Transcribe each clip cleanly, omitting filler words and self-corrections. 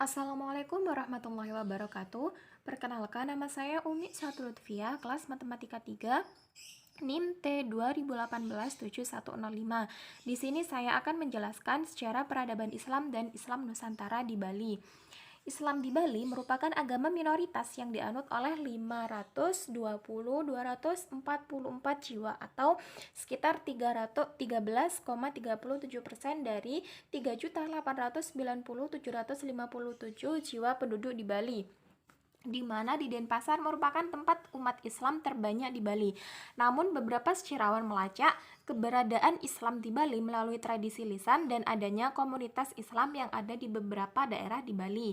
Assalamualaikum warahmatullahi wabarakatuh. Perkenalkan, nama saya Umi Satrudvia, kelas Matematika 3, NIM T2018-7105. Di sini saya akan menjelaskan sejarah peradaban Islam dan Islam Nusantara di Bali. Islam di Bali merupakan agama minoritas yang dianut oleh 520.244 jiwa atau sekitar 13,37% dari 3.890.757 jiwa penduduk di Bali, di mana di Denpasar merupakan tempat umat Islam terbanyak di Bali. Namun beberapa sejarawan melacak keberadaan Islam di Bali melalui tradisi lisan dan adanya komunitas Islam yang ada di beberapa daerah di Bali.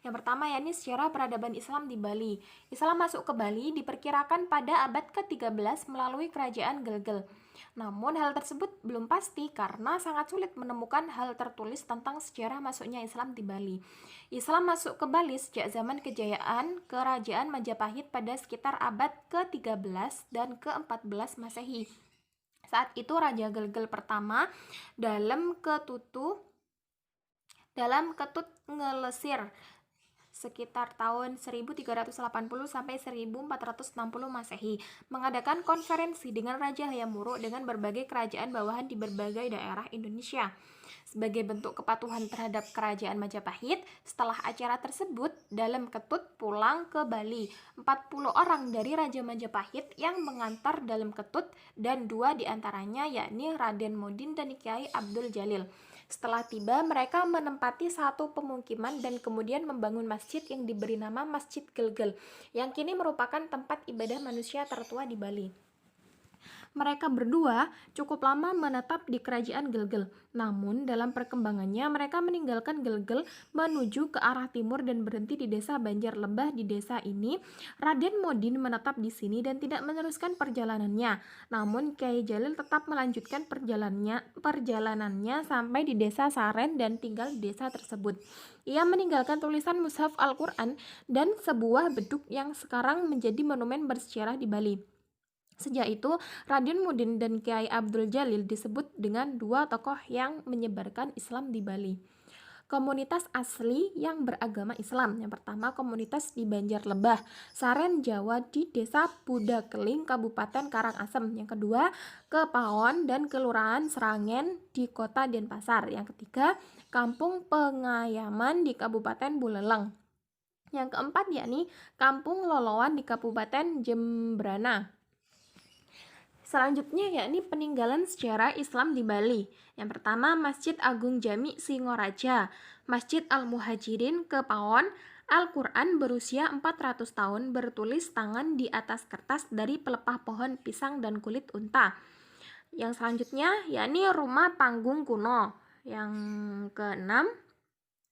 Yang pertama yakni sejarah peradaban Islam di Bali. Islam masuk ke Bali diperkirakan pada abad ke-13 melalui kerajaan Gelgel. Namun hal tersebut belum pasti karena sangat sulit menemukan hal tertulis tentang sejarah masuknya Islam di Bali. Islam masuk ke Bali sejak zaman kejayaan Kerajaan Majapahit pada sekitar abad ke-13 dan ke-14 Masehi. Saat itu Raja Gelgel pertama dalam Ketut Ngelesir sekitar tahun 1380 sampai 1460 Masehi mengadakan konferensi dengan Raja Hayam Wuruk dengan berbagai kerajaan bawahan di berbagai daerah Indonesia. Sebagai bentuk kepatuhan terhadap Kerajaan Majapahit, setelah acara tersebut, Dalam Ketut pulang ke Bali. 40 orang dari Raja Majapahit yang mengantar Dalam Ketut dan 2 diantaranya yakni Raden Modin dan Kiai Abdul Jalil. Setelah tiba, mereka menempati satu pemukiman dan kemudian membangun masjid yang diberi nama Masjid Gelgel, yang kini merupakan tempat ibadah manusia tertua di Bali. Mereka berdua cukup lama menetap di kerajaan Gelgel. Namun dalam perkembangannya mereka meninggalkan Gelgel menuju ke arah timur dan berhenti di desa Banjar Lembah. Di desa ini Raden Modin menetap di sini dan tidak meneruskan perjalanannya. Namun Kiai Jalil tetap melanjutkan perjalanannya sampai di desa Saren dan tinggal di desa tersebut. Ia meninggalkan tulisan mushaf Al-Quran dan sebuah beduk yang sekarang menjadi monumen bersejarah di Bali. Sejak itu, Raden Modin dan Kiai Abdul Jalil disebut dengan 2 tokoh yang menyebarkan Islam di Bali. Komunitas asli yang beragama Islam. Yang pertama, komunitas di Banjar Lembah, Saren Jawa di Desa Budakeling, Kabupaten Karangasem. Yang kedua, Kepaon dan Kelurahan Srangen di Kota Denpasar. Yang ketiga, Kampung Pengayaman di Kabupaten Buleleng. Yang keempat, yakni Kampung Loloan di Kabupaten Jembrana. Selanjutnya yakni peninggalan sejarah Islam di Bali. Yang pertama, Masjid Agung Jami Singoraja, Masjid Al-Muhajirin Kepaon, Al-Quran berusia 400 tahun bertulis tangan di atas kertas dari pelepah pohon pisang dan kulit unta. Yang selanjutnya yakni Rumah Panggung Kuno.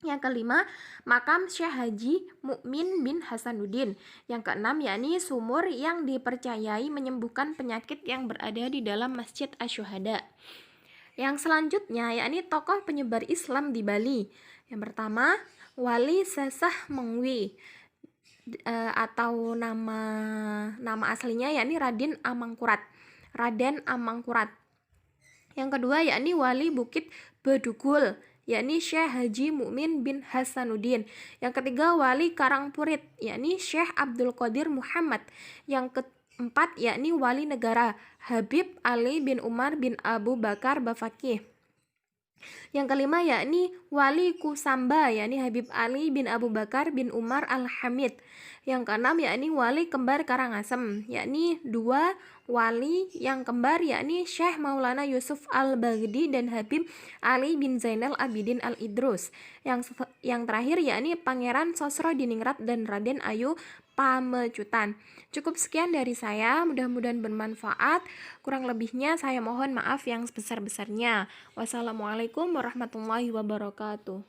Yang kelima, makam Syekh Haji Mukmin bin Hasanuddin. Yang keenam, yakni sumur yang dipercayai menyembuhkan penyakit yang berada di dalam Masjid Asy-Syuhada. Yang selanjutnya, yakni tokoh penyebar Islam di Bali. Yang pertama, Wali Sesah Mengwi atau nama aslinya yakni Raden Amangkurat. Yang kedua, yakni Wali Bukit Bedugul, yakni Syekh Haji Mukmin bin Hasanuddin. Yang ketiga, Wali Karangpurit, yakni Syekh Abdul Qadir Muhammad. Yang keempat, yakni Wali Negara, Habib Ali bin Umar bin Abu Bakar Bafakih. Yang kelima, yakni Wali Kusamba, yakni Habib Ali bin Abu Bakar bin Umar Al-Hamid. Yang keenam, yakni Wali Kembar Karangasem, yakni 2 wali yang kembar, yakni Syekh Maulana Yusuf Al-Baghdadi dan Habib Ali bin Zainal Abidin Al-Idrus. Yang terakhir, yakni Pangeran Sosro Diningrat dan Raden Ayu Pamecutan. Cukup sekian dari saya, mudah-mudahan bermanfaat. Kurang lebihnya saya mohon maaf yang sebesar-besarnya. Wassalamualaikum warahmatullahi wabarakatuh.